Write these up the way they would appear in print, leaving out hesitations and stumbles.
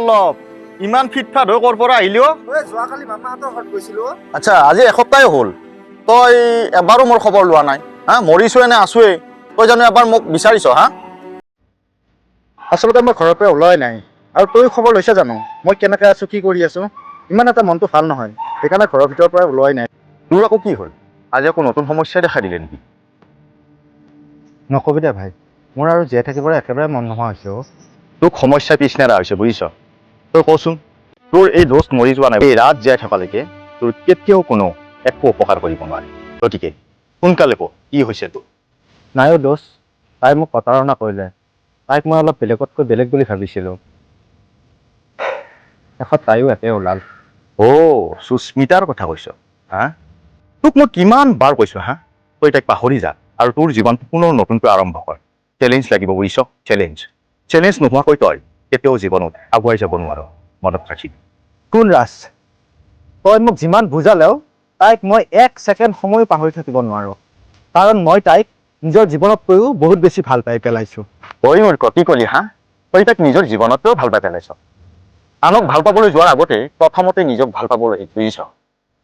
অলপ ইমান ফিটফাট হৈ ক'ৰ পৰা আহিলি অ যোৱাকালি মামাহঁতৰ ঘৰত গৈছিলো আচ্ছা আজি এসপ্তাহ হ'ল তই এবাৰো মোৰ খবৰ লোৱা নাই হা মৰিছোৱে নে আছোৱে তই জানো এবাৰ মোক বিচাৰিছ হা আচলতে মই ঘৰৰ পৰা ওলোৱাই নাই আৰু তই খবৰ লৈছা জানো মই কেনেকৈ আছো কি কৰি আছো ইমান এটা মনটো ভাল নহয় সেইকাৰণে ঘৰৰ ভিতৰৰ পৰা ওলোৱাই নাই তোৰ আকৌ কি হ'ল আজি আকৌ নতুন সমস্যাই দেখা দিলে নেকি নকবি দে ভাই মোৰ আৰু জীয়াই থাকিবলৈ একেবাৰে মন নোহোৱা হৈছে তোক সমস্যা পিছনেৰা হৈছে বুজিছ তই কচোন তোৰ এই দোষ মৰি যোৱা নাই এই ৰাত জীয়াই থকালৈকে তোৰ কেতিয়াও কোনো একো উপকাৰ কৰিব নোৱাৰে গতিকে সোনকালে ক কি হৈছে তোৰ নাইও দোষ তাই মোক প্ৰতাৰণা কৰিলে তাইক মই অলপ বেলেগতকৈ বেলেগ বুলি ভাবিছিলোঁ শেষত তাইও একে ওলাল সুস্মিতাৰ কথা কৈছ হা তোক মই কিমান বাৰ কৈছো হা তই তাইক পাহৰি যা আৰু তোৰ জীৱনটো পুনৰ নতুনকৈ আৰম্ভ কৰ চেলেঞ্জ লাগিব বুজিছ চেলেঞ্জ নোহোৱাকৈ তই কেতিয়াও জীৱনত আগুৱাই যাব নোৱাৰ মনত ৰাখিবি কোন ৰাজ তই মোক যিমান বুজালেও তাইক মই এক ছেকেণ্ড সময়ো পাহৰি থাকিব নোৱাৰোঁ কাৰণ মই তাইক নিজৰ জীৱনতকৈও বহুত বেছি ভাল পাই পেলাইছোঁ ঐ মোৰ কি কলি হা তই তাইক নিজৰ জীৱনতও ভাল পাই পেলাইছ আনক ভাল পাবলৈ যোৱাৰ আগতে প্ৰথমতে নিজক ভাল পাবলৈ বুজিছ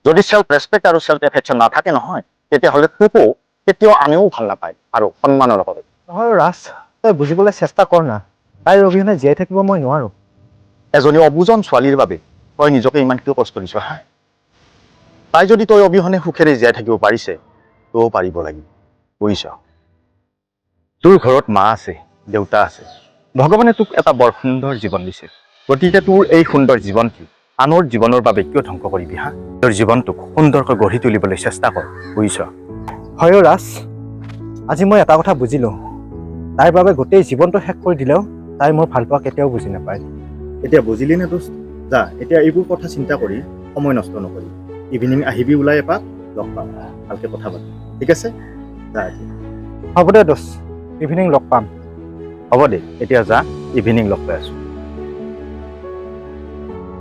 যদি চেল্ফ ৰেচপেক্ট আৰু চেল্ফ এফেকশ্যন নাথাকে নহয় তেতিয়াহ'লে তোকো কেতিয়াও আনেও ভাল নাপায় আৰু সন্মানৰ লগত নহয় ৰাজ তই বুজিবলৈ চেষ্টা কৰ না তাইৰ অবিহনে জীয়াই থাকিব মই নোৱাৰোঁ এজনী অবুজন ছোৱালীৰ বাবে তই নিজকে ইমান কিয় কষ্ট দিছ হা তাই যদি তই অবিহনে সুখেৰে জীয়াই থাকিব পাৰিছে তইও পাৰিব লাগিব বুজিছ তোৰ ঘৰত মা আছে দেউতা আছে ভগৱানে তোক এটা বৰ সুন্দৰ জীৱন দিছে গতিকে তোৰ এই সুন্দৰ জীৱনটো আনৰ জীৱনৰ বাবে কিয় ধ্বংস কৰিবি হা তোৰ জীৱনটোক সুন্দৰকৈ গঢ়ি তুলিবলৈ চেষ্টা কৰ বুজিছ হয় ৰাজ আজি মই এটা কথা বুজিলোঁ তাইৰ বাবে গোটেই জীৱনটো শেষ কৰি দিলেও তাই মোৰ ভাল পোৱা কেতিয়াও বুজি নাপায় এতিয়া বুজিলি নে দোস্ত যা এতিয়া এইবোৰ কথা চিন্তা কৰি সময় নষ্ট নকৰি ইভিনিং আহিবি ওলাই এপাক লগ পাম ভালকৈ কথা পাতিম ঠিক আছে যা এতিয়া হ'ব দে দোস্ত ইভিনিং লগ পাম হ'ব দে এতিয়া যা ইভিনিং লগ পাই আছোঁ